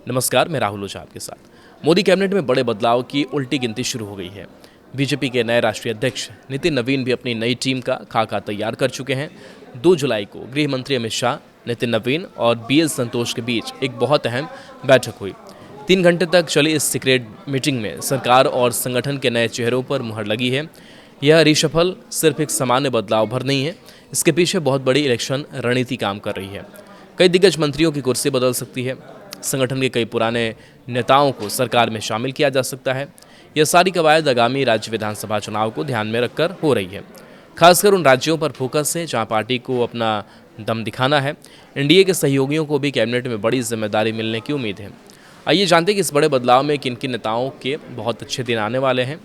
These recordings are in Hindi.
नमस्कार, मैं राहुल ओझा आपके साथ। मोदी कैबिनेट में बड़े बदलाव की उल्टी गिनती शुरू हो गई है। बीजेपी के नए राष्ट्रीय अध्यक्ष नितिन नवीन भी अपनी नई टीम का खाका तैयार कर चुके हैं। 2 जुलाई को गृह मंत्री अमित शाह, नितिन नवीन और बीएल संतोष के बीच एक बहुत अहम बैठक हुई। 3 घंटे तक चली इस सीक्रेट मीटिंग में सरकार और संगठन के नए चेहरों पर मुहर लगी है। यह रिशफल सिर्फ एक सामान्य बदलाव भर नहीं है, इसके पीछे बहुत बड़ी इलेक्शन रणनीति काम कर रही है। कई दिग्गज मंत्रियों की कुर्सी बदल सकती है। संगठन के कई पुराने नेताओं को सरकार में शामिल किया जा सकता है। यह सारी कवायद आगामी राज्य विधानसभा चुनाव को ध्यान में रखकर हो रही है। खासकर उन राज्यों पर फोकस है जहां पार्टी को अपना दम दिखाना है। एनडीए के सहयोगियों को भी कैबिनेट में बड़ी जिम्मेदारी मिलने की उम्मीद है। आइए जानते हैं कि इस बड़े बदलाव में किन किन नेताओं के बहुत अच्छे दिन आने वाले हैं।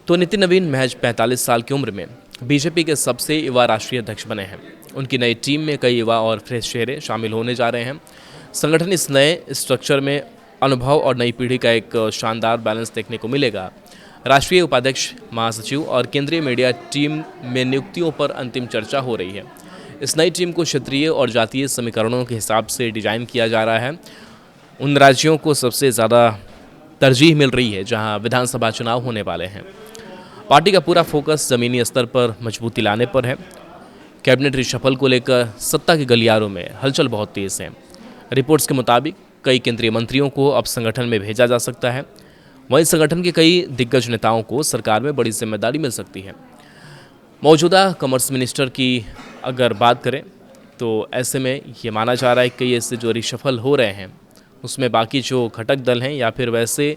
तो नितिन नवीन महज 45 साल की उम्र में बीजेपी के सबसे युवा राष्ट्रीय अध्यक्ष बने हैं। उनकी नई टीम में कई युवा और फ्रेश चेहरे शामिल होने जा रहे हैं। संगठन इस नए स्ट्रक्चर में अनुभव और नई पीढ़ी का एक शानदार बैलेंस देखने को मिलेगा। राष्ट्रीय उपाध्यक्ष, महासचिव और केंद्रीय मीडिया टीम में नियुक्तियों पर अंतिम चर्चा हो रही है। इस नई टीम को क्षेत्रीय और जातीय समीकरणों के हिसाब से डिजाइन किया जा रहा है। उन राज्यों को सबसे ज़्यादा तरजीह मिल रही है जहां विधानसभा चुनाव होने वाले हैं। पार्टी का पूरा फोकस ज़मीनी स्तर पर मजबूती लाने पर है। कैबिनेट रिशफल को लेकर सत्ता के गलियारों में हलचल बहुत तेज़ है। रिपोर्ट्स के मुताबिक कई केंद्रीय मंत्रियों को अब संगठन में भेजा जा सकता है। वहीं संगठन के कई दिग्गज नेताओं को सरकार में बड़ी जिम्मेदारी मिल सकती है। मौजूदा कॉमर्स मिनिस्टर की अगर बात करें तो ऐसे में ये माना जा रहा है कि ऐसे जो रिशफल हो रहे हैं उसमें बाकी जो घटक दल हैं या फिर वैसे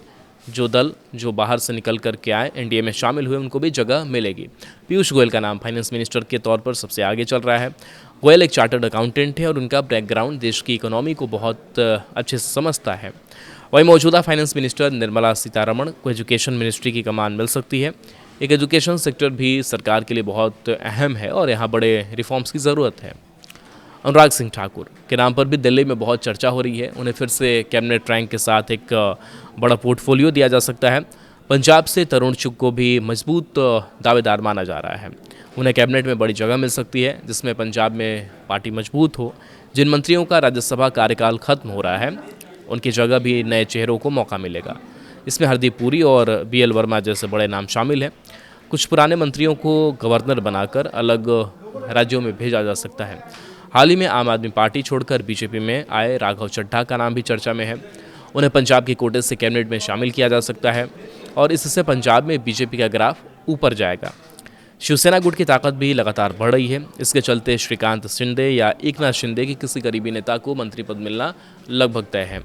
जो दल जो बाहर से निकल कर के आए एनडीए में शामिल हुए उनको भी जगह मिलेगी। पीयूष गोयल का नाम फाइनेंस मिनिस्टर के तौर पर सबसे आगे चल रहा है। गोयल एक चार्टर्ड अकाउंटेंट है और उनका बैकग्राउंड देश की इकोनॉमी को बहुत अच्छे से समझता है। वहीं मौजूदा फाइनेंस मिनिस्टर निर्मला सीतारमण को एजुकेशन मिनिस्ट्री की कमान मिल सकती है। एक एजुकेशन सेक्टर भी सरकार के लिए बहुत अहम है और यहाँ बड़े रिफॉर्म्स की ज़रूरत है। अनुराग सिंह ठाकुर के नाम पर भी दिल्ली में बहुत चर्चा हो रही है। उन्हें फिर से कैबिनेट रैंक के साथ एक बड़ा पोर्टफोलियो दिया जा सकता है। पंजाब से तरुण चुग को भी मजबूत दावेदार माना जा रहा है। उन्हें कैबिनेट में बड़ी जगह मिल सकती है जिसमें पंजाब में पार्टी मजबूत हो। जिन मंत्रियों का राज्यसभा कार्यकाल खत्म हो रहा है उनकी जगह भी नए चेहरों को मौका मिलेगा। इसमें हरदीप पुरी और बीएल वर्मा जैसे बड़े नाम शामिल हैं। कुछ पुराने मंत्रियों को गवर्नर बनाकर अलग राज्यों में भेजा जा सकता है। हाल ही में आम आदमी पार्टी छोड़कर बीजेपी में आए राघव चड्ढा का नाम भी चर्चा में है। उन्हें पंजाब के कोटे से कैबिनेट में शामिल किया जा सकता है और इससे पंजाब में बीजेपी का ग्राफ ऊपर जाएगा। शिवसेना गुट की ताकत भी लगातार बढ़ रही है। इसके चलते श्रीकांत शिंदे या एकनाथ शिंदे की किसी करीबी नेता को मंत्री पद मिलना लगभग तय है।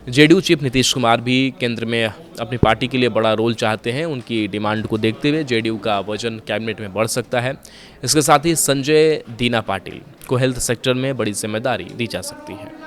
जेडीयू चीफ नीतीश कुमार भी केंद्र में अपनी पार्टी के लिए बड़ा रोल चाहते हैं। उनकी डिमांड को देखते हुए जेडीयू का वजन कैबिनेट में बढ़ सकता है। इसके साथ ही संजय दीना पाटिल को हेल्थ सेक्टर में बड़ी जिम्मेदारी दी जा सकती है।